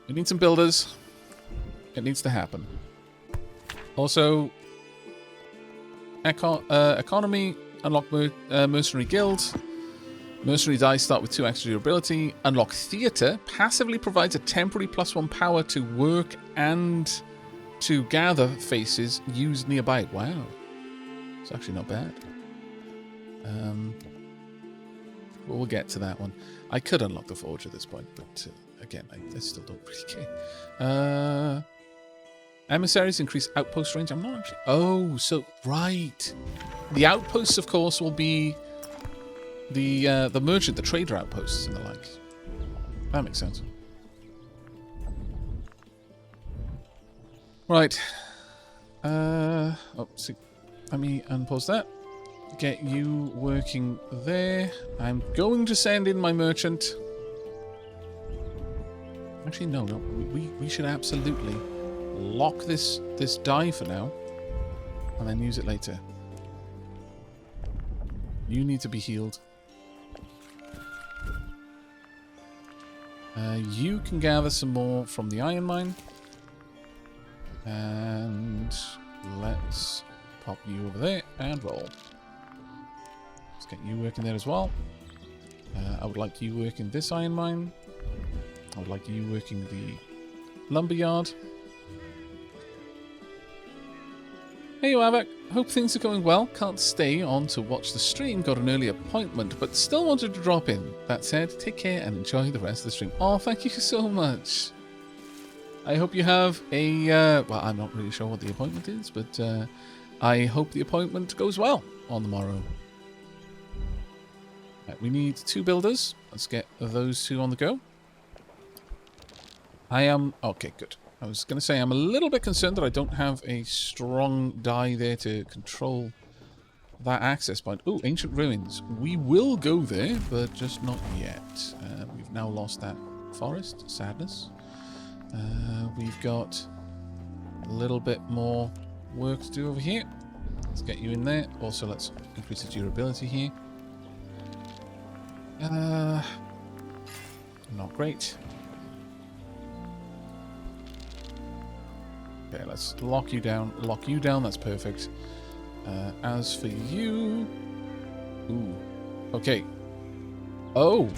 We need some builders. It needs to happen. Also, economy, unlock mercenary guild. Mercenary dice start with 2 extra durability. Unlock theatre. Passively provides a temporary +1 power to work and to gather faces used nearby. Wow. It's actually not bad. We'll get to that one. I could unlock the forge at this point, but again, I still don't really care. Emissaries increase outpost range. I'm not actually... Oh, so... Right. The outposts, of course, will be the merchant, the trader outposts and the like. That makes sense. Right. Oh, see. Let me unpause that. Get you working there. I'm going to send in my merchant. Actually, no. We should absolutely lock this die for now, and then use it later. You need to be healed. You can gather some more from the iron mine, and let's pop you over there and roll. Let's get you working there as well. I would like you working this iron mine. I would like you working the lumberyard. Hey Aavak, hope things are going well. Can't stay on to watch the stream, got an early appointment, but still wanted to drop in. That said, take care and enjoy the rest of the stream. Oh, thank you so much. I hope you have a, well, I'm not really sure what the appointment is, but I hope the appointment goes well on the morrow. Right, we need 2 builders. Let's get those 2 on the go. I am... Okay, good. I was going to say I'm a little bit concerned that I don't have a strong die there to control that access point. Oh, ancient ruins. We will go there, but just not yet. We've now lost that forest. Sadness. We've got a little bit more work to do over here. Let's get you in there. Also, let's increase the durability here. Not great. Okay, let's lock you down. Lock you down, that's perfect. As for you... Ooh. Okay. Oh!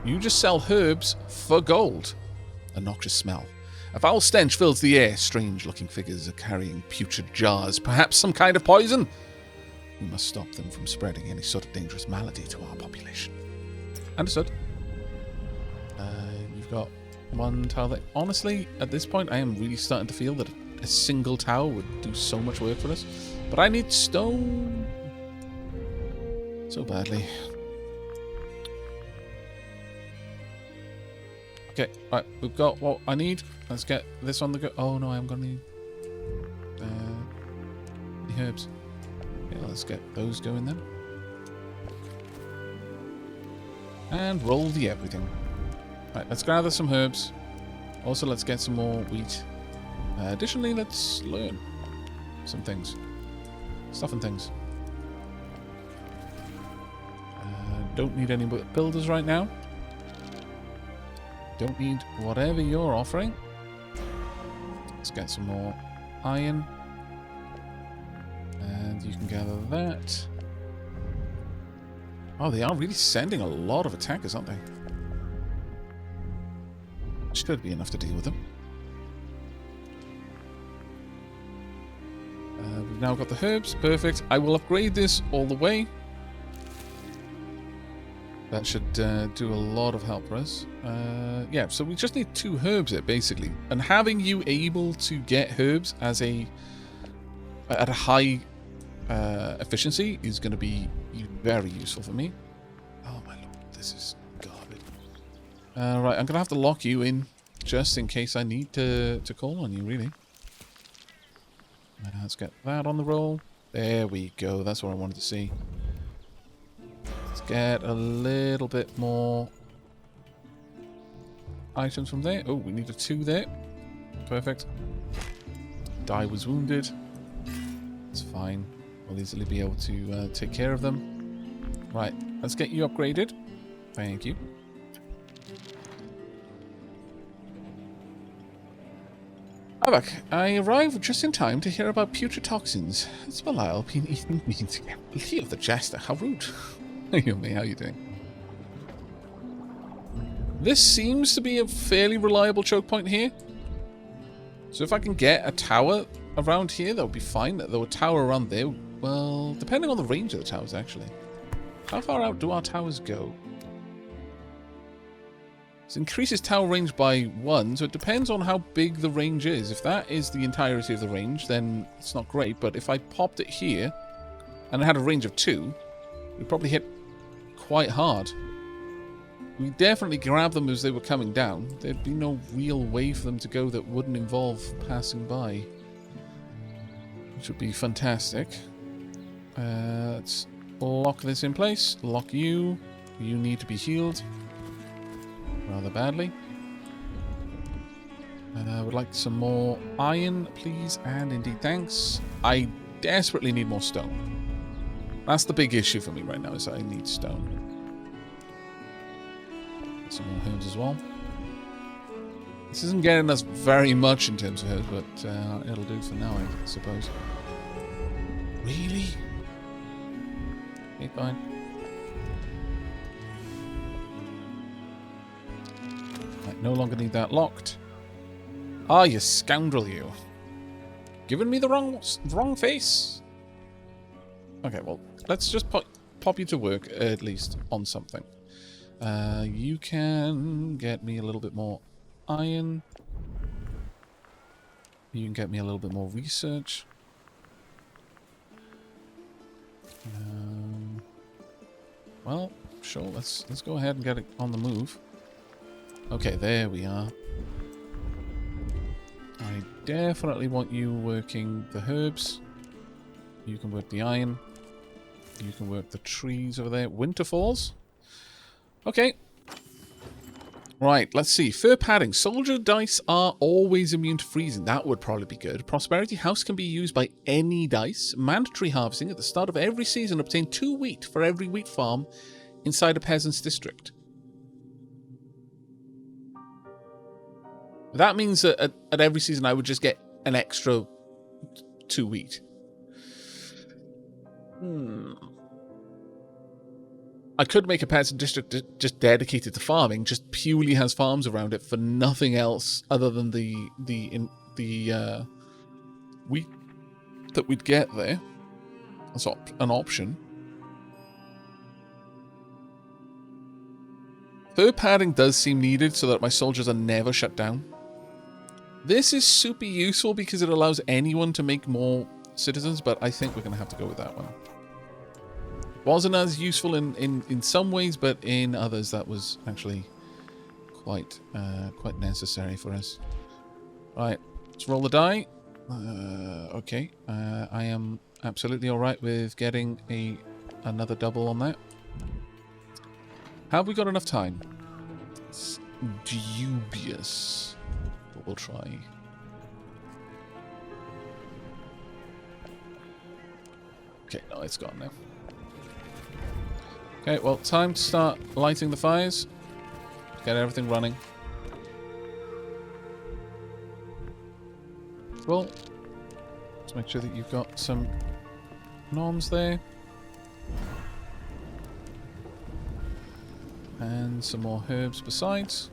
You just sell herbs for gold. A noxious smell. A foul stench fills the air. Strange-looking figures are carrying putrid jars. Perhaps some kind of poison? We must stop them from spreading any sort of dangerous malady to our population. Understood. You've got... 1 tower there. Honestly, at this point, I am really starting to feel that a single tower would do so much work for us. But I need stone so badly. Okay, right, we've got what I need. Let's get this on the go. Oh no, I'm gonna need the herbs. Okay, let's get those going then. And roll the everything. Right, let's gather some herbs. Also, let's get some more wheat. Additionally, let's learn some things. Stuff and things. Don't need any builders right now. Don't need whatever you're offering. Let's get some more iron. And you can gather that. Oh, they are really sending a lot of attackers, aren't they? Should be enough to deal with them. We've now got the herbs. Perfect. I will upgrade this all the way. That should do a lot of help for us. Yeah, so we just need 2 herbs here, basically. And having you able to get herbs as at a high efficiency is going to be very useful for me. Oh my lord, this is garbage. Right, I'm going to have to lock you in just in case I need to call on you, really. Let's get that on the roll. There we go. That's what I wanted to see. Let's get a little bit more items from there. Oh, we need a 2 there. Perfect. Die was wounded. It's fine. We'll easily be able to take care of them. Right, let's get you upgraded. Thank you. Aavak, I arrived just in time to hear about putrid toxins. It's Belial been eating meat again. Leave the jester, how rude. Yumi, how you doing? This seems to be a fairly reliable choke point here. So if I can get a tower around here, that would be fine. Though a tower around there, well, depending on the range of the towers, actually. How far out do our towers go? It increases tower range by 1, so it depends on how big the range is. If that is the entirety of the range, then it's not great. But if I popped it here, and it had a range of 2, we'd probably hit quite hard. We definitely grab them as they were coming down. There'd be no real way for them to go that wouldn't involve passing by. Which would be fantastic. Let's lock this in place. Lock you. You need to be healed. Rather badly. I would like some more iron, please, and indeed thanks. I desperately need more stone. That's the big issue for me right now, is I need stone. Some more herbs as well. This isn't getting us very much in terms of herbs, but it'll do for now, I suppose. Really? Okay, fine. Right, no longer need that locked. Ah, you scoundrel, you. Giving me the wrong face. Okay, well, let's just pop you to work, at least, on something. You can get me a little bit more iron. You can get me a little bit more research. Well, sure, let's go ahead and get it on the move. Okay, there we are. I definitely want you working the herbs. You can work the iron. You can work the trees over there. Winter falls. Okay. Right, let's see. Fur padding. Soldier dice are always immune to freezing. That would probably be good. Prosperity house can be used by any dice. Mandatory harvesting. At the start of every season, obtain 2 wheat for every wheat farm inside a peasant's district. That means that at every season I would just get an extra 2 wheat. I could make a peasant district just dedicated to farming, just purely has farms around it for nothing else other than the wheat that we'd get there. That's an option. Fur padding does seem needed so that my soldiers are never shut down. This is super useful because it allows anyone to make more citizens, but I think we're going to have to go with that one. Wasn't as useful in some ways, but in others that was actually quite necessary for us. Right, let's roll the die. Okay, I am absolutely alright with getting another double on that. Have we got enough time? It's dubious, but we'll try. Okay, no, it's gone now. Okay, well, time to start lighting the fires. Get everything running. Well, let's make sure that you've got some noms there. And some more herbs besides.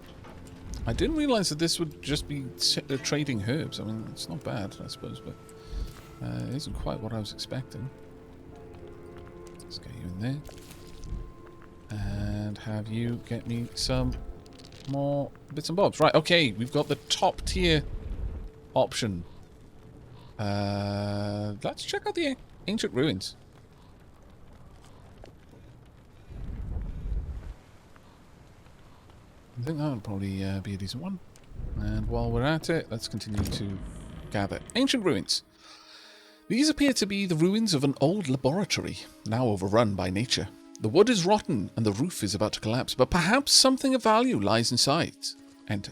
I didn't realise that this would just be trading herbs. I mean, it's not bad, I suppose, but it isn't quite what I was expecting. Let's get you in there. And have you get me some more bits and bobs. Right, okay, we've got the top tier option. Let's check out the ancient ruins. I think that would probably be a decent one. And while we're at it, let's continue to gather. Ancient ruins. These appear to be the ruins of an old laboratory, now overrun by nature. The wood is rotten and the roof is about to collapse, but perhaps something of value lies inside. Enter.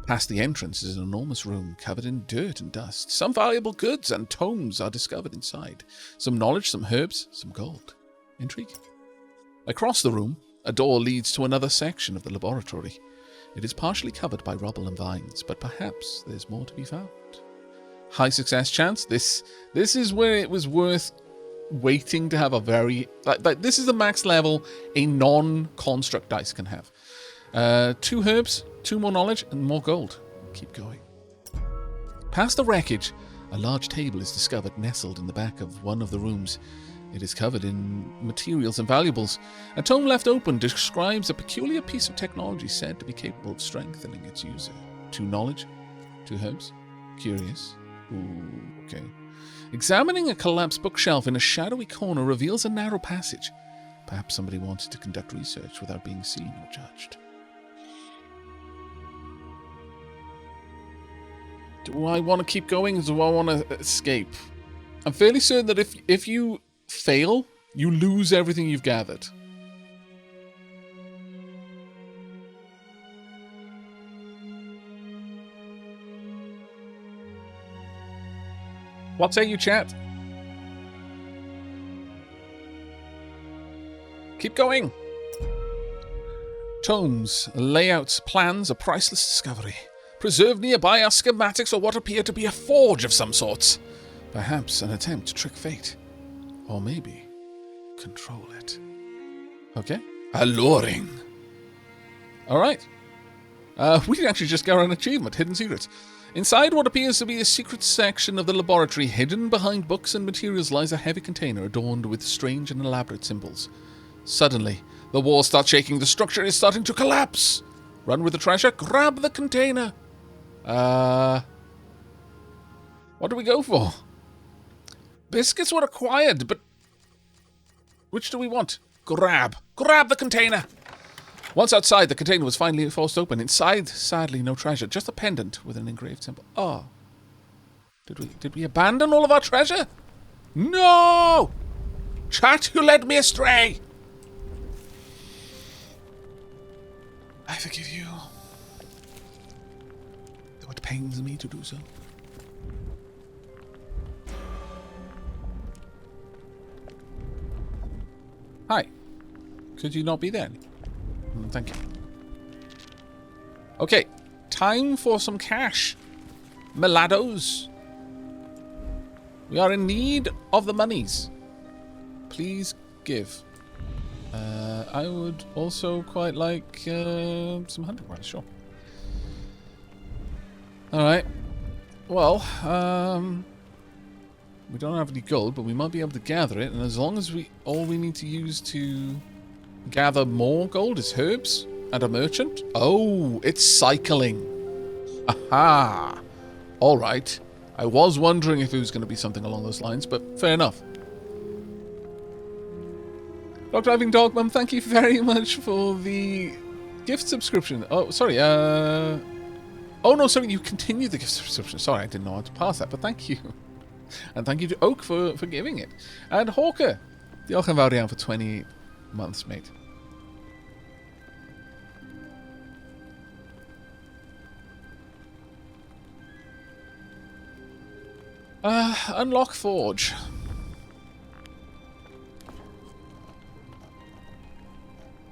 Past the entrance is an enormous room covered in dirt and dust. Some valuable goods and tomes are discovered inside. Some knowledge, some herbs, some gold. Intriguing. Across the room, a door leads to another section of the laboratory. It is partially covered by rubble and vines, but perhaps there's more to be found. High success chance. This is where it was worth waiting to have a very... this is the max level a non-construct dice can have. 2 herbs, 2 more knowledge, and more gold. Keep going. Past the wreckage, a large table is discovered nestled in the back of one of the rooms. It is covered in materials and valuables. A tome left open describes a peculiar piece of technology said to be capable of strengthening its user. 2 knowledge, 2 herbs. Curious. Ooh, okay. Examining a collapsed bookshelf in a shadowy corner reveals a narrow passage. Perhaps somebody wanted to conduct research without being seen or judged. Do I want to keep going or do I want to escape? I'm fairly certain that if you fail, you lose everything you've gathered. What say you, chat? Keep going. Tomes, layouts, plans, a priceless discovery. Preserved nearby are schematics or what appear to be a forge of some sorts. Perhaps an attempt to trick fate. Or maybe control it. Okay. Alluring. Alright. We can actually just get an achievement, Hidden Secrets. Inside what appears to be a secret section of the laboratory, hidden behind books and materials, lies a heavy container adorned with strange and elaborate symbols. Suddenly, the walls start shaking. The structure is starting to collapse. Run with the treasure. Grab the container. What do we go for? Biscuits were acquired, but which do we want? Grab the container. Once outside, the container was finally forced open. Inside, sadly, no treasure, just a pendant with an engraved symbol. Oh. Did we abandon all of our treasure? No! Chat, you led me astray. I forgive you. Though it pains me to do so. Hi. Could you not be there? Thank you. Okay. Time for some cash. Melados. We are in need of the monies. Please give. I would also quite like some hunting rights, sure. Alright. Well, we don't have any gold, but we might be able to gather it, and as long as all we need to use to gather more gold is herbs and a merchant. Oh, it's cycling. Aha! Alright. I was wondering if it was going to be something along those lines, but fair enough. Dog Driving Dog Mum, thank you very much for the gift subscription. Oh, sorry. Oh, no, sorry. You continue the gift subscription. Sorry, I didn't know how to pass that, but thank you. And thank you to Oak for giving it. And Hawker. Diolch yn fawr iawn for 20 months, mate. Unlock Forge.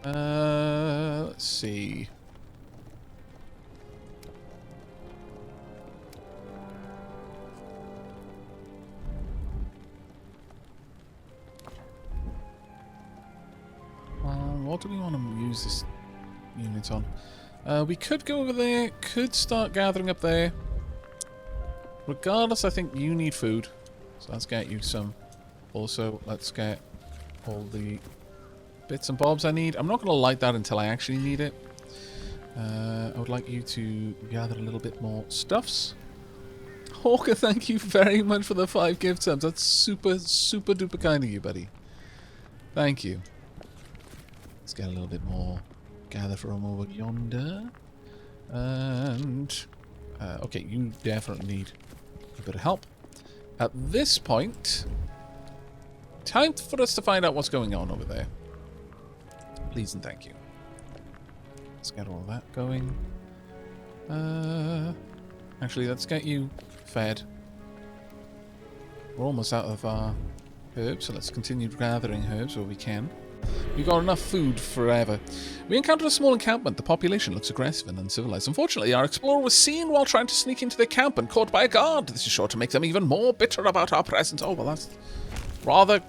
Let's see. What do we want to use this unit on? We could go over there, could start gathering up there. Regardless, I think you need food. So let's get you some. Also, let's get all the bits and bobs I need. I'm not going to light that until I actually need it. I would like you to gather a little bit more stuffs. Hawker, thank you very much for the 5 gift subs. That's super, super duper kind of you, buddy. Thank you. Let's get a little bit more gather from over yonder. And okay, you definitely need a bit of help. At this point, time for us to find out what's going on over there. Please and thank you. Let's get all that going. Actually, let's get you fed. We're almost out of our herbs, so let's continue gathering herbs where we can. We got enough food forever. We encountered a small encampment. The population looks aggressive and uncivilized. Unfortunately, our explorer was seen while trying to sneak into the camp and caught by a guard. This is sure to make them even more bitter about our presence. Oh, well, that's rather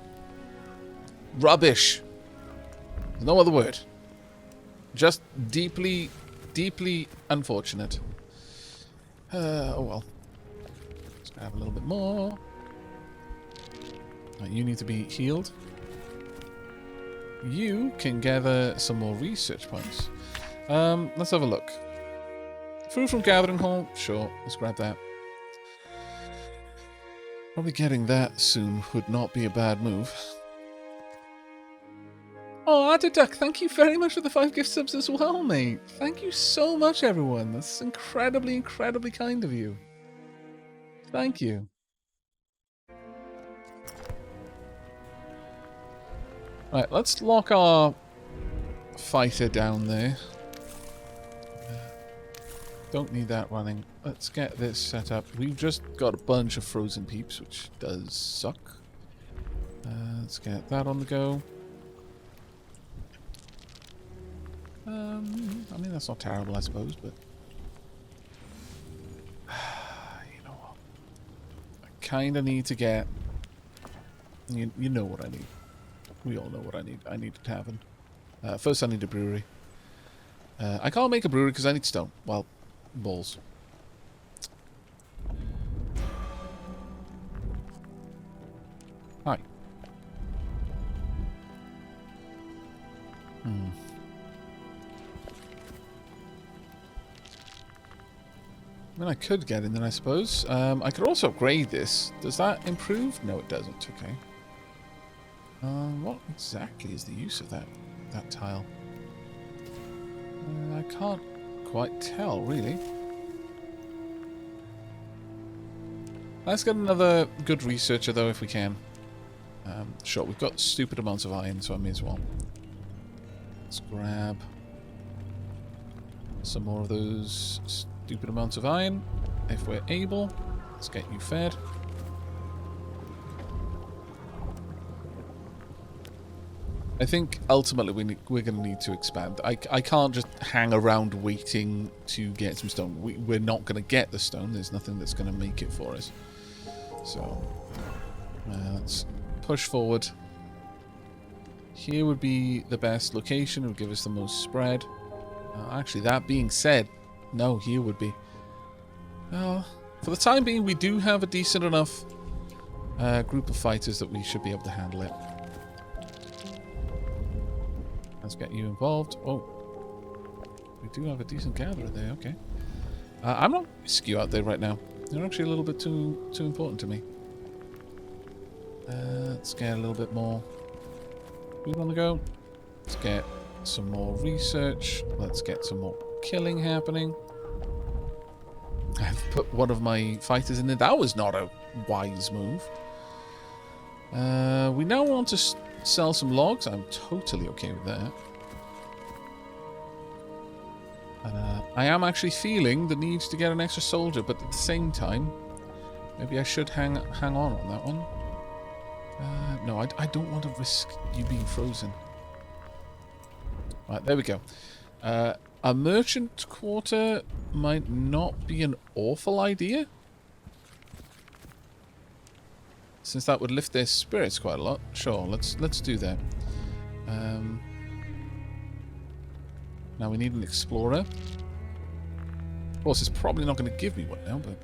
rubbish. There's no other word. Just deeply, deeply unfortunate. Oh, well. Let's grab a little bit more. Right, you need to be healed. You can gather some more research points. Let's have a look. Food from Gathering Hall? Sure, let's grab that. Probably getting that soon would not be a bad move. Oh, Adaduck, thank you very much for the 5 gift subs as well, mate. Thank you so much, everyone. That's incredibly, incredibly kind of you. Thank you. Right, let's lock our fighter down there. Don't need that running. Let's get this set up. We've just got a bunch of frozen peeps, which does suck. Let's get that on the go. I mean, that's not terrible, I suppose, but... you know what? I kind of need to get... You know what I need. We all know what I need. I need a tavern. First, I need a brewery. I can't make a brewery because I need stone. Well, balls. Hi. I mean, I could get in there, I suppose. I could also upgrade this. Does that improve? No, it doesn't. Okay. What exactly is the use of that tile? I can't quite tell, really. Let's get another good researcher, though, if we can. Sure, we've got stupid amounts of iron, so I may as well. Let's grab some more of those stupid amounts of iron, if we're able. Let's get you fed. I think ultimately we're going to need to expand. I can't just hang around waiting to get some stone. We're not going to get the stone. There's nothing that's going to make it for us. So let's push forward. Here would be the best location. It would give us the most spread. Actually, that being said, no, here would be. For the time being, we do have a decent enough group of fighters that we should be able to handle it. Let's get you involved. Oh, we do have a decent gatherer there. Okay, I'm not skew out there right now. They're actually a little bit too important to me. Let's get a little bit more food on the go. Let's get some more research. Let's get some more killing happening. I've put one of my fighters in there. That was not a wise move. We now want to sell some logs. I'm totally okay with that. I am actually feeling the need to get an extra soldier, but at the same time, maybe I should hang on that one. No, I don't want to risk you being frozen. Right, there we go. A merchant quarter might not be an awful idea, since that would lift their spirits quite a lot. Sure, let's do that. Now we need an explorer. Of course, it's probably not going to give me one now, but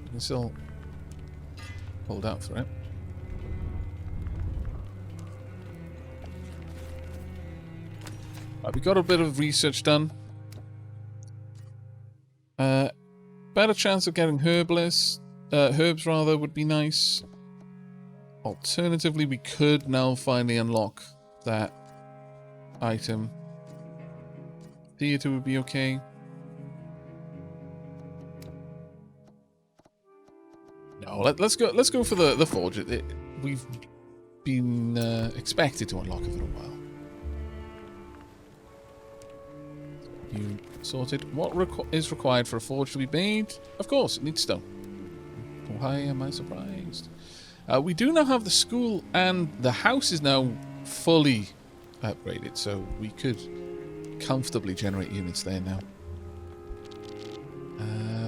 we can still hold out for it. Right, we got a bit of research done. Better chance of getting herbs rather would be nice. Alternatively, we could now finally unlock that item. Theater would be okay. No, let's go for the forge. We've been expected to unlock it for a while. You sorted. What is required for a forge to be made? Of course, it needs stone. Why am I surprised? We do now have the school, and the house is now fully upgraded, so we could comfortably generate units there now.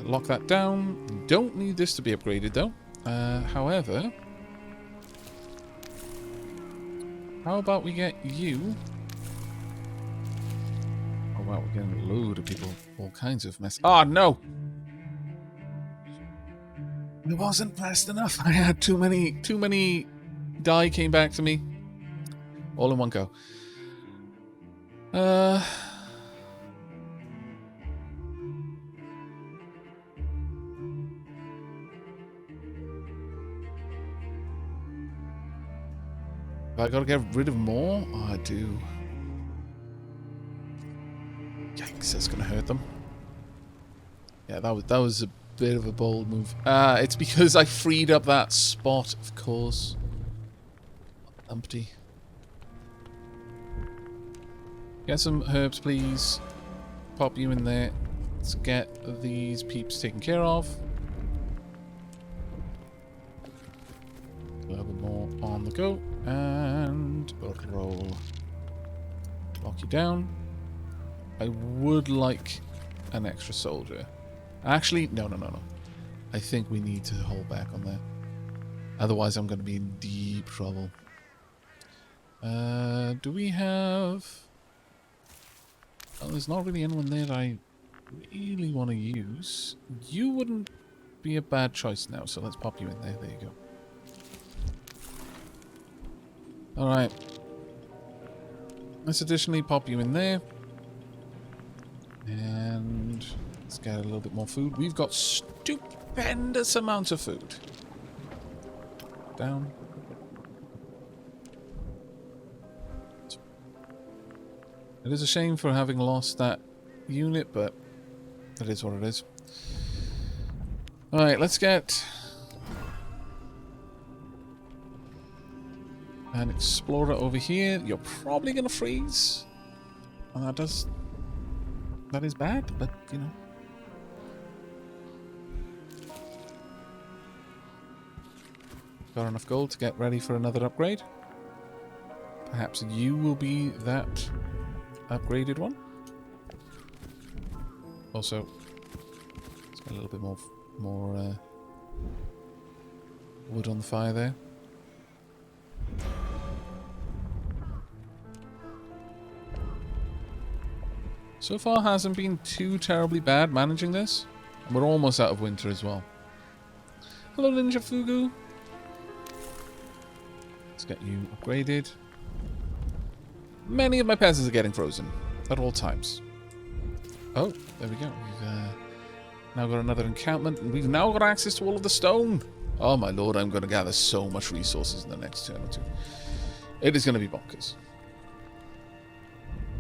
Lock that down. Don't need this to be upgraded though. However, how about we get you? Oh wow, we're getting a load of people. All kinds of mess. Oh no! It wasn't fast enough. I had too many die came back to me. All in one go. I gotta get rid of more? Oh, I do. Yikes, that's gonna hurt them. Yeah, that was a bit of a bold move. It's because I freed up that spot, of course. Empty. Get some herbs, please. Pop you in there. Let's get these peeps taken care of. A little bit more on the go. And roll. Lock you down. I would like an extra soldier. Actually, no. I think we need to hold back on that. Otherwise, I'm going to be in deep trouble. Do we have... Oh, there's not really anyone there that I really want to use. You wouldn't be a bad choice now, so let's pop you in there. There you go. Alright. Let's additionally pop you in there. And let's get a little bit more food. We've got stupendous amounts of food. Down. It is a shame for having lost that unit, but it is what it is. Alright, let's get an explorer over here. You're probably going to freeze. And that is bad, but, you know. Got enough gold to get ready for another upgrade. Perhaps you will be that upgraded one. Also, let's get a little bit more wood on the fire there. So far hasn't been too terribly bad managing this. And we're almost out of winter as well. Hello, Ninja Fugu. Let's get you upgraded. Many of my peasants are getting frozen at all times. Oh, there we go. We've now got another encampment, and we've now got access to all of the stone. Oh my lord, I'm going to gather so much resources in the next turn or two. It is going to be bonkers.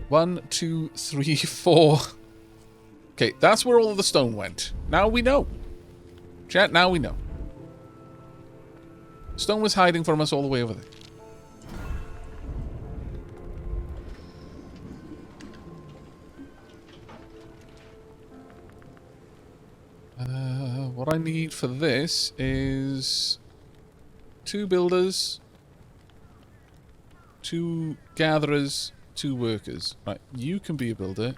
1, 2, 3, 4. Okay, that's where all of the stone went. Now we know. Chat, now we know. Stone was hiding from us all the way over there. What I need for this is 2 builders, 2 gatherers, 2 workers. Right, you can be a builder.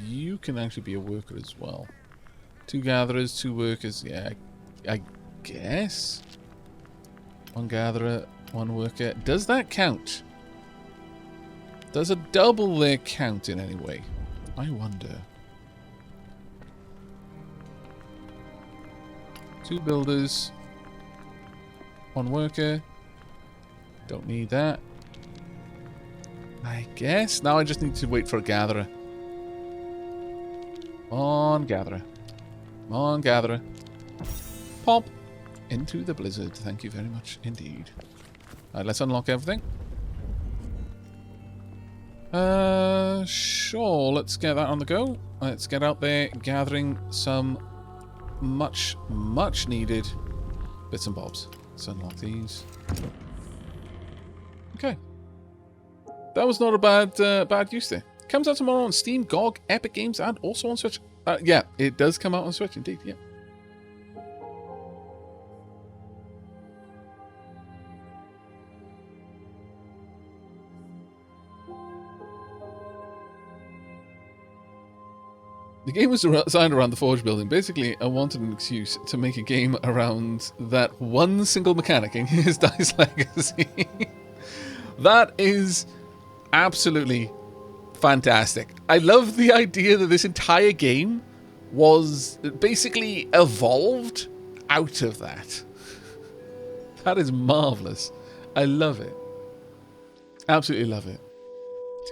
You can actually be a worker as well. 2 gatherers, 2 workers. Yeah, I guess. 1 gatherer, 1 worker. Does that count? Does a double there count in any way? I wonder. 2 builders, 1 worker. Don't need that. I guess. Now I just need to wait for a gatherer. On gatherer. On gatherer. Pop into the blizzard. Thank you very much indeed. Alright, let's unlock everything. Sure. Let's get that on the go. Let's get out there gathering some much needed bits and bobs. Let's unlock these. Okay. That was not a bad use there. Comes out tomorrow on Steam, GOG, Epic Games, and also on Switch. Yeah, it does come out on Switch indeed, yeah. The game was designed around the Forge building. Basically, I wanted an excuse to make a game around that one single mechanic in his Dice Legacy. That is absolutely fantastic. I love the idea that this entire game was basically evolved out of that. That is marvelous. I love it. Absolutely love it.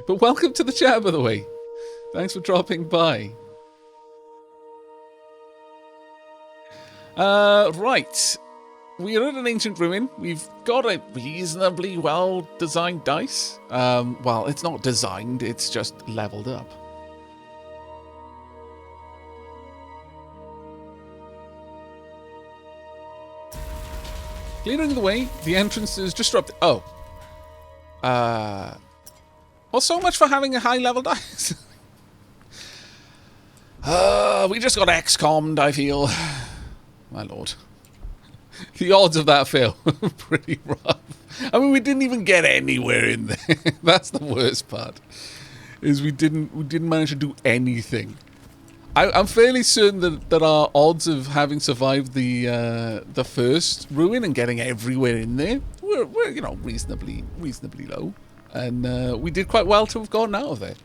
But welcome to the chat, by the way. Thanks for dropping by. Right. We are at an ancient ruin. We've got a reasonably well-designed dice. Well, it's not designed, it's just leveled up. Clearing the way, the entrance is disrupted. Oh. Well, so much for having a high-level dice. We just got XCOM'd, I feel. My lord. The odds of that fail were pretty rough. I mean, we didn't even get anywhere in there. That's the worst part. Is we didn't manage to do anything. I'm fairly certain that our odds of having survived the first ruin and getting everywhere in there were you know, reasonably low. And we did quite well to have gotten out of there.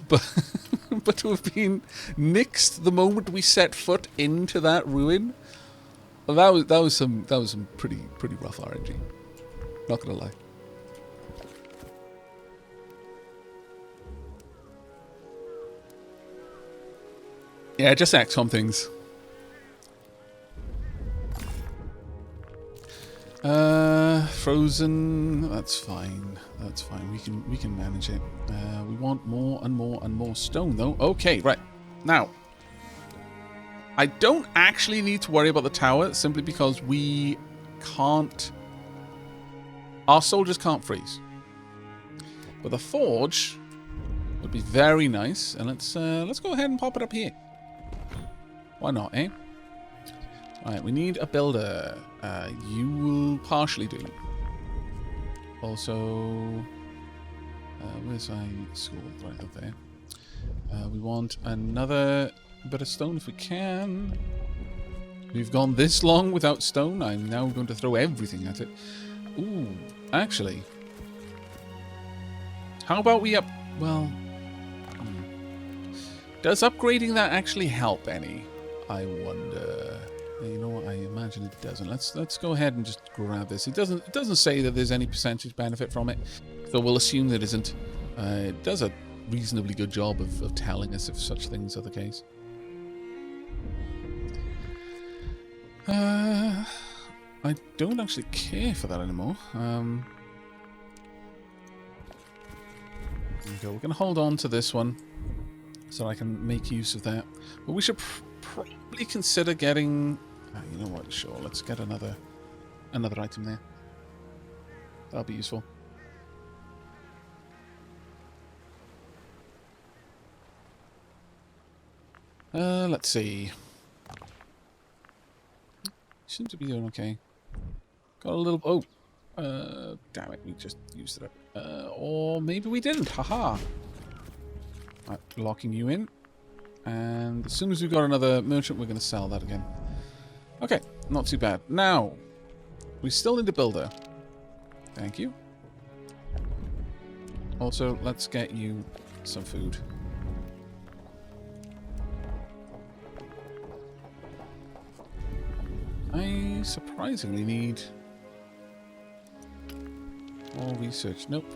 But to have been nixed the moment we set foot into that ruin, well, that was some pretty rough RNG. Not gonna lie. Yeah, just XCOM things. Frozen. That's fine. That's fine. We can manage it. We want more and more and more stone, though. Okay, right now. I don't actually need to worry about the tower simply because we can't. Our soldiers can't freeze. But the forge would be very nice, and let's go ahead and pop it up here. Why not, eh? Alright, we need a builder. You will partially do. Also, where's my school? Right up there. We want another bit of stone if we can. We've gone this long without stone. I'm now going to throw everything at it. Ooh, actually. How about we up... Well... Does upgrading that actually help any? I wonder. You know what? I imagine it doesn't. Let's go ahead and just grab this. It doesn't say that there's any percentage benefit from it, so we'll assume there isn't. It does a reasonably good job of telling us if such things are the case. I don't actually care for that anymore. There we go. We're going to hold on to this one so I can make use of that. But we should probably consider getting... you know what? Sure, let's get another item there. That'll be useful. Let's see. Seems to be doing okay. Got a little... Oh! Damn it, we just used it up. Or maybe we didn't. Haha! Right, locking you in. And as soon as we've got another merchant, we're going to sell that again. Okay, not too bad. Now, we still need a builder. Thank you. Also, let's get you some food. I surprisingly need more research. Nope.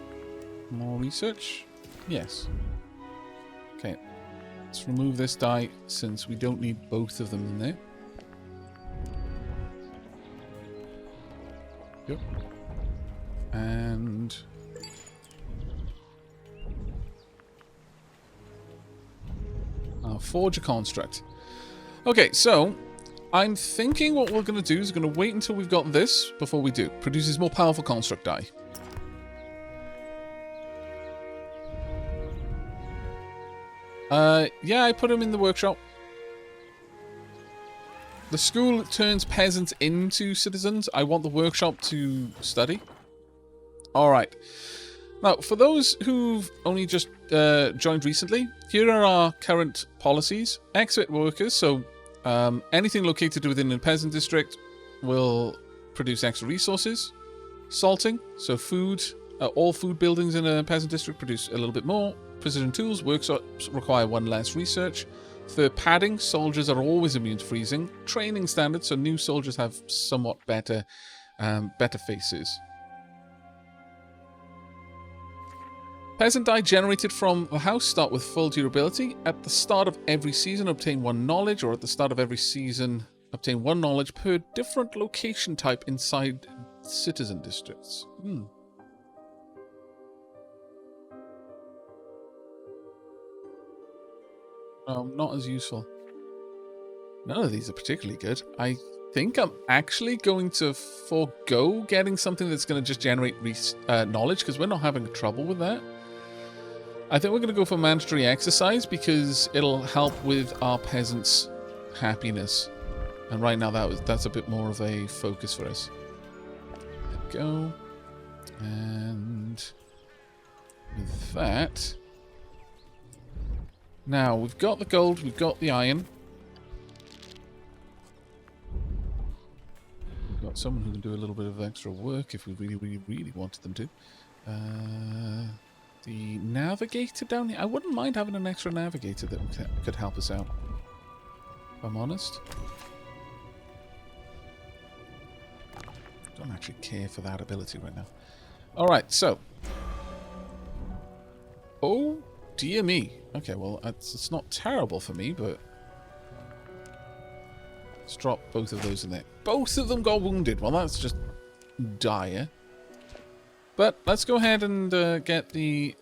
More research? Yes. Okay. Let's remove this die since we don't need both of them in there. Yep. And... forge a construct. Okay, so... I'm thinking what we're going to do is we're going to wait until we've got this before we do. Produces more powerful construct die. Yeah, I put him in the workshop. The school turns peasants into citizens. I want the workshop to study. Alright. Now, for those who've only just joined recently. Here are our current policies. Expert workers, so anything located within a peasant district will produce extra resources. Salting, so food. All food buildings in a peasant district produce a little bit more. Precision tools, workshops require one less research. For padding, soldiers are always immune to freezing. Training standards, so new soldiers have somewhat better faces. Peasant dye generated from the house start with full durability. At the start of every season, obtain 1 knowledge, or at the start of every season, obtain 1 knowledge per different location type inside citizen districts. Not as useful. None of these are particularly good. I think I'm actually going to forego getting something that's going to just generate knowledge, because we're not having trouble with that. I think we're going to go for mandatory exercise because it'll help with our peasants' happiness. And right now that's a bit more of a focus for us. There we go. And with that... Now, we've got the gold, we've got the iron. We've got someone who can do a little bit of extra work if we really, really, really wanted them to. The navigator down here. I wouldn't mind having an extra navigator that could help us out, if I'm honest. Don't actually care for that ability right now. Alright, so. Oh, dear me. Okay, well, it's not terrible for me, but... Let's drop both of those in there. Both of them got wounded. Well, that's just dire. But let's go ahead and get the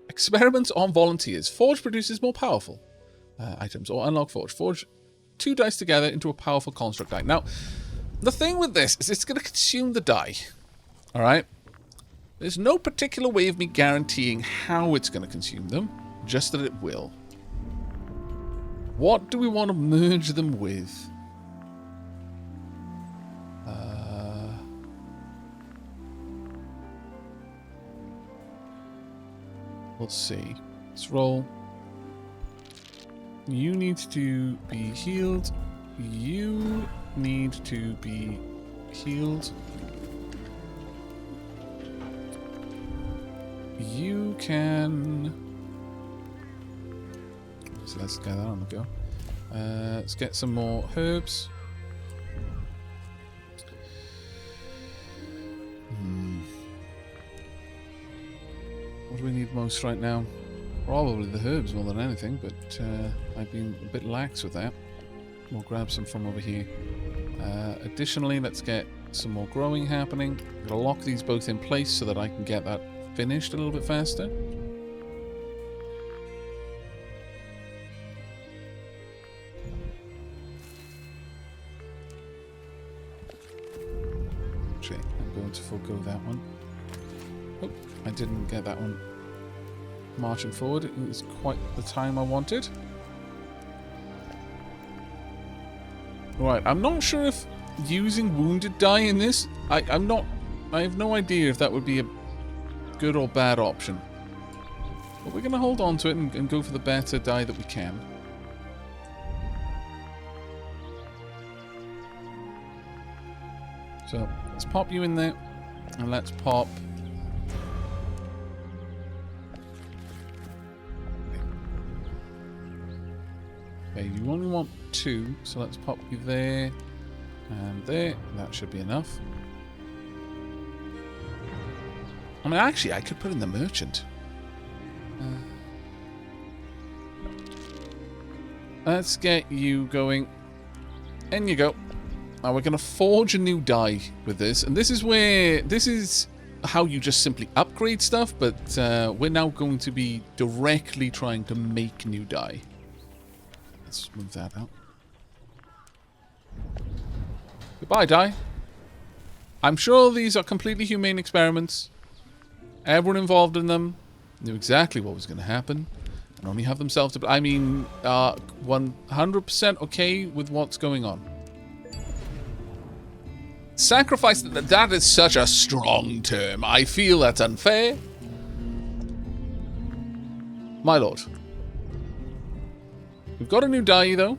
experiments on volunteers. Forge produces more powerful items, or unlock Forge. Forge 2 dice together into a powerful construct die. Now, the thing with this is it's going to consume the die. Alright? There's no particular way of me guaranteeing how it's going to consume them, just that it will. What do we want to merge them with? Let's see. Let's roll. You need to be healed. You need to be healed. You can... So let's get that on the go. Let's get some more herbs. What do we need most right now? Probably the herbs more than anything, but I've been a bit lax with that. We'll grab some from over here. Additionally, let's get some more growing happening. I'm going to lock these both in place so that I can get that finished a little bit faster. Actually, I'm going to forego that one. Oh, I didn't get that one marching forward. It was quite the time I wanted. Right, I'm not sure if using wounded die in this, I have no idea if that would be a good or bad option. But we're going to hold on to it and go for the better die that we can. So, let's pop you in there, and let's pop... Okay, you only want 2, so let's pop you there and there. That should be enough. I mean, actually, I could put in the merchant. Let's get you going. In you go. Now we're going to forge a new die with this, and this is how you just simply upgrade stuff, but we're now going to be directly trying to make new die. Let's move that out. Goodbye, die. I'm sure these are completely humane experiments. Everyone involved in them knew exactly what was going to happen and only have themselves to... I mean, 100% okay with what's going on. Sacrifice... That is such a strong term. I feel that's unfair. My lord. We've got a new die, though.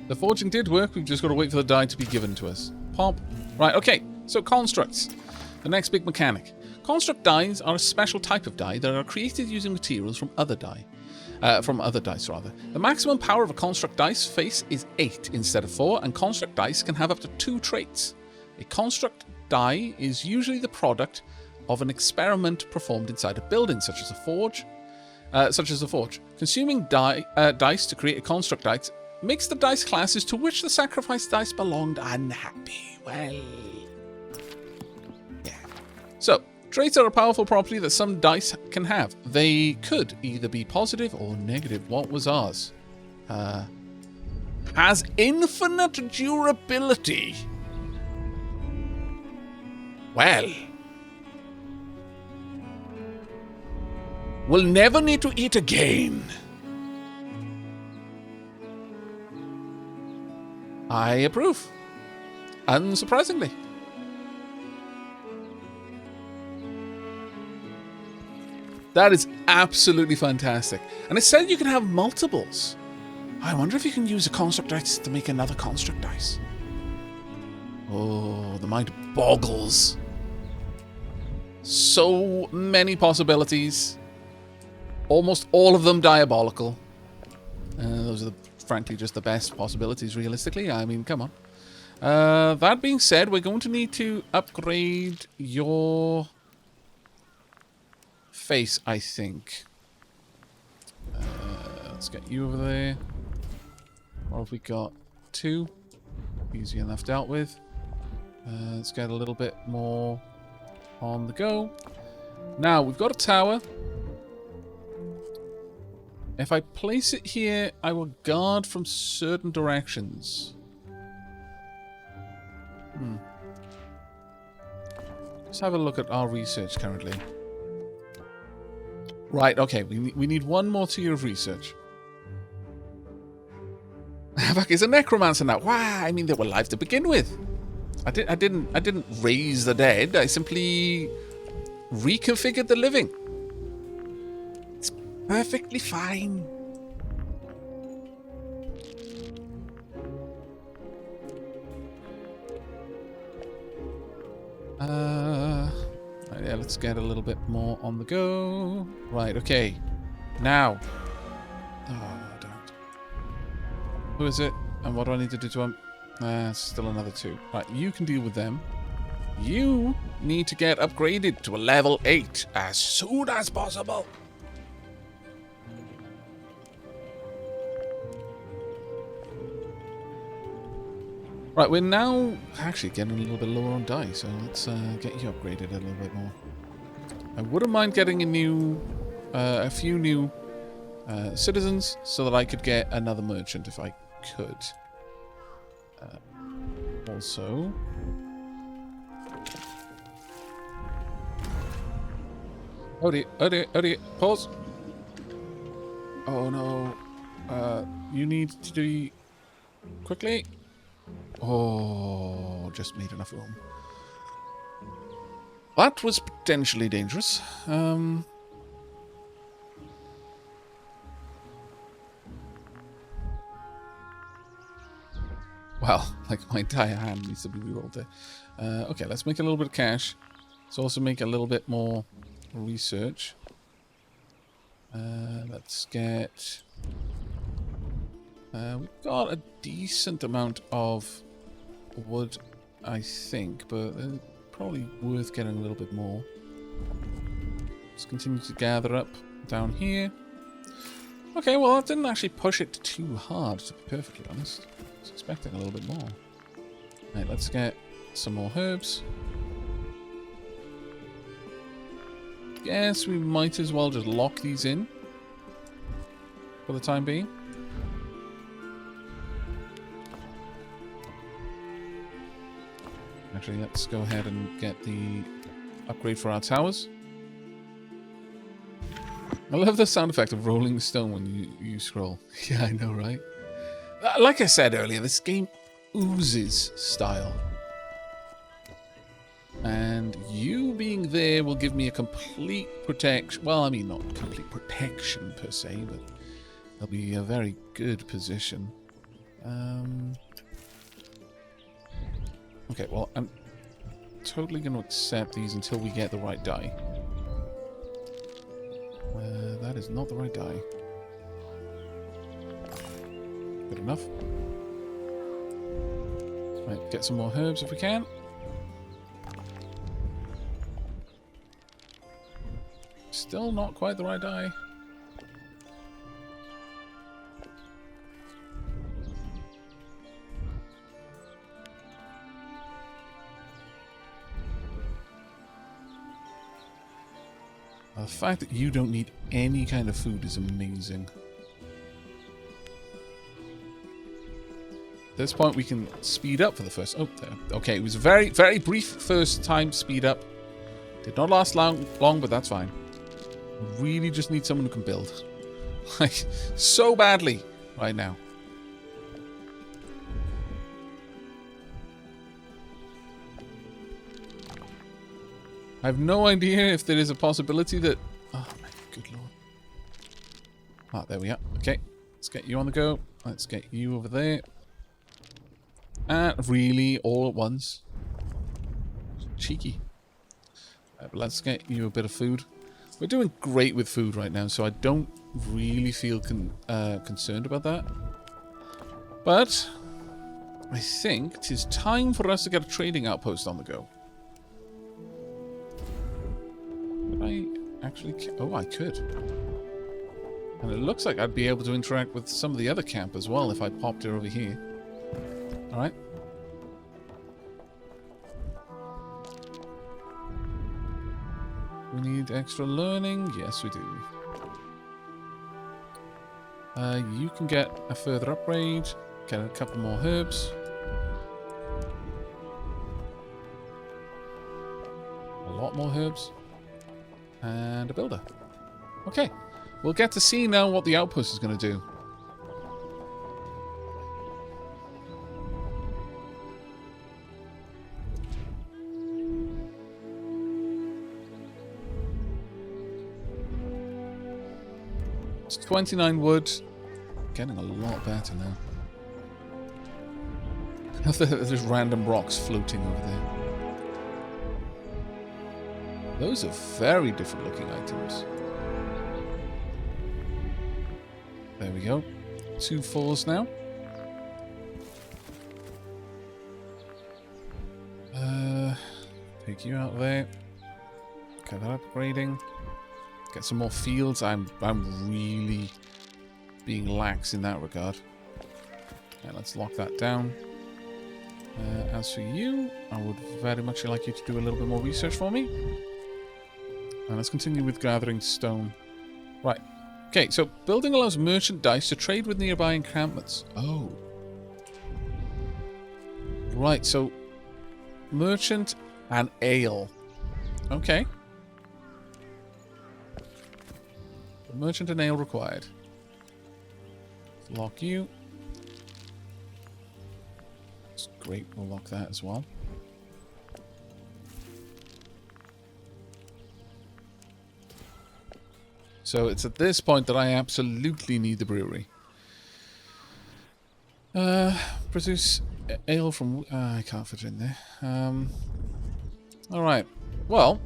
The forging did work. We've just got to wait for the die to be given to us. Pop. Right, okay. So constructs. The next big mechanic. Construct dies are a special type of die that are created using materials from other die. The maximum power of a construct dice face is 8 instead of 4, and construct dice can have up to 2 traits. A construct die is usually the product of an experiment performed inside a building, such as a forge. Consuming dice to create a construct dice makes the dice classes to which the sacrificed dice belonged unhappy. Well, yeah. So, traits are a powerful property that some dice can have. They could either be positive or negative. What was ours? Has infinite durability. Well. We'll never need to eat again. I approve. Unsurprisingly. That is absolutely fantastic. And it said you can have multiples. I wonder if you can use a construct dice to make another construct dice. Oh, the mind boggles. So many possibilities. Almost all of them diabolical. Those are, frankly, just the best possibilities, realistically. I mean, come on. That being said, we're going to need to upgrade your face, I think. Let's get you over there. What have we got? 2. Easy enough dealt with. Let's get a little bit more on the go. Now, we've got a tower. If I place it here, I will guard from certain directions. Let's have a look at our research currently. Right, okay, we need one more tier of research. Aavak is a necromancer now. Wow, I mean, they were alive to begin with. I didn't raise the dead. I simply reconfigured the living. It's perfectly fine. Yeah, let's get a little bit more on the go. Right, okay. Now. Oh, damn it. Who is it? And what do I need to do to him? Still another 2. Right, you can deal with them. You need to get upgraded to a level 8 as soon as possible. Right, we're now actually getting a little bit lower on die, so let's get you upgraded a little bit more. I wouldn't mind getting a few new citizens so that I could get another merchant if I could. Also, oh dear, pause. Oh no, you need to do quickly. Oh, just made enough room. That was potentially dangerous. Well, like my entire hand needs to be rerolled there. Okay, let's make a little bit of cash. Let's also make a little bit more research. Let's get... we've got a decent amount of wood, I think, but probably worth getting a little bit more. Let's continue to gather up down here. Okay, well, that didn't actually push it too hard, to be perfectly honest. I was expecting a little bit more. Right, let's get some more herbs. Guess we might as well just lock these in for the time being. Actually, let's go ahead and get the upgrade for our towers. I love the sound effect of rolling stone when you scroll. Yeah, I know, right? Like I said earlier, this game oozes style. And you being there will give me a complete protection. Well, I mean, not complete protection per se, but it'll be a very good position. Okay, well, I'm totally going to accept these until we get the right die. That is not the right die. Good enough. Right, get some more herbs if we can. Still not quite the right die. The fact that you don't need any kind of food is amazing. At this point, we can speed up for the first... Oh, there. Okay, it was a very, very brief first time speed up. Did not last long, but that's fine. Really just need someone who can build. Like, so badly right now. I have no idea if there is a possibility that... Oh, my good lord. Ah, there we are. Okay, let's get you on the go. Let's get you over there. And really, all at once. Cheeky. But let's get you a bit of food. We're doing great with food right now, so I don't really feel concerned about that. But I think it is time for us to get a trading outpost on the go. Could I actually... Oh, I could. And it looks like I'd be able to interact with some of the other camp as well if I popped her over here. Alright. We need extra learning. Yes, we do. You can get a further upgrade. Get a couple more herbs. A lot more herbs. And a builder. Okay. We'll get to see now what the outpost is going to do. It's 29 wood. Getting a lot better now. There's random rocks floating over there. Those are very different looking items. There we go. 2 4s now. Take you out there. Get that upgrading. Get some more fields. I'm really being lax in that regard. Yeah, let's lock that down. As for you, I would very much like you to do a little bit more research for me. And let's continue with gathering stone. Right. Okay, so building allows merchant dice to trade with nearby encampments. Oh. Right, so merchant and ale. Okay. Merchant and ale required. Lock you. That's great, we'll lock that as well. So it's at this point that I absolutely need the brewery. Produce ale from... I can't fit it in there. Alright. Well...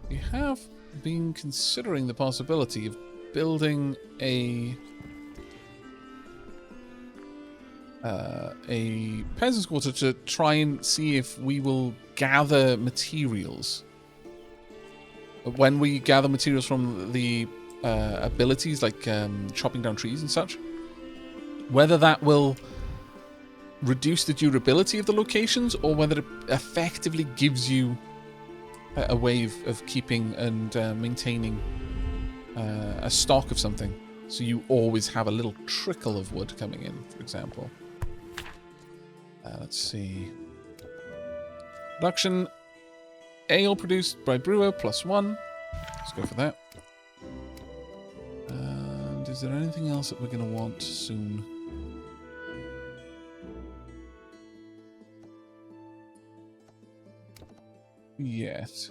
we have been considering the possibility of building a peasant's quarter to try and see if we will gather materials. When we gather materials from the abilities, like chopping down trees and such, whether that will reduce the durability of the locations or whether it effectively gives you a way of keeping and maintaining a stock of something. So you always have a little trickle of wood coming in, for example. Let's see. Production. Ale produced by brewer, +1. Let's go for that. And is there anything else that we're going to want soon? yet.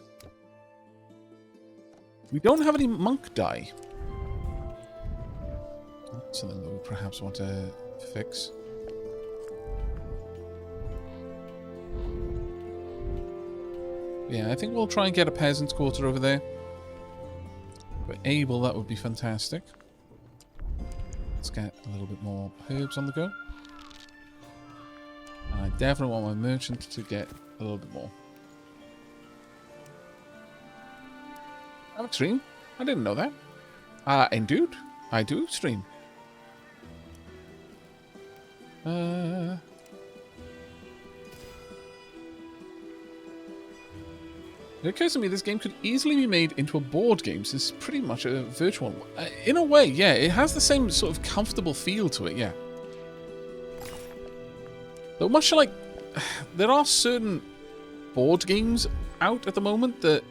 We don't have any monk dye. That's something that we perhaps want to fix. Yeah, I think we'll try and get a peasant's quarter over there. If we're able, that would be fantastic. Let's get a little bit more herbs on the go. And I definitely want my merchant to get a little bit more. Aavak stream? I didn't know that. Indeed, I do stream. It occurs to me this game could easily be made into a board game, so it's pretty much a virtual one. In a way, yeah, it has the same sort of comfortable feel to it, yeah. Though much like, there are certain board games out at the moment that,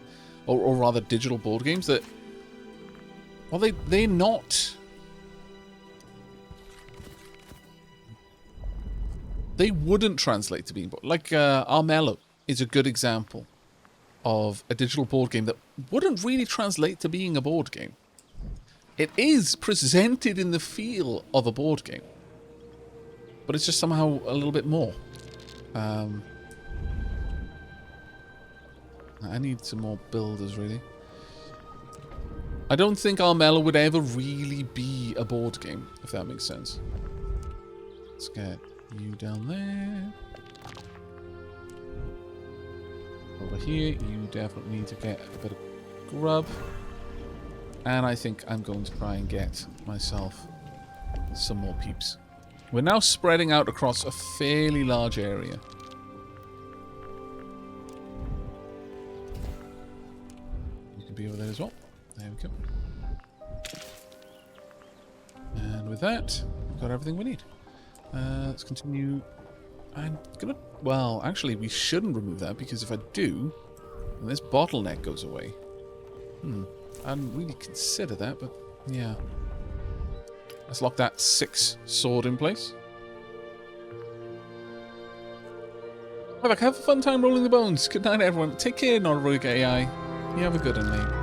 or rather digital board games that, well, they're not, they wouldn't translate to being, like Armello is a good example of a digital board game that wouldn't really translate to being a board game. It is presented in the feel of a board game, but it's just somehow a little bit more. I need some more builders, really. I don't think Armello would ever really be a board game, if that makes sense. Let's get you down there. Over here, you definitely need to get a bit of grub. And I think I'm going to try and get myself some more peeps. We're now spreading out across a fairly large area. You can be over there as well. There we go. And with that, we've got everything we need. Let's continue. I'm gonna... Well, actually, we shouldn't remove that, because if I do, then this bottleneck goes away. I didn't really consider that, but yeah. Let's lock that 6 sword in place. Aavak, have a fun time rolling the bones. Good night, everyone. Take care, Roguelike AI. You have a good one, mate.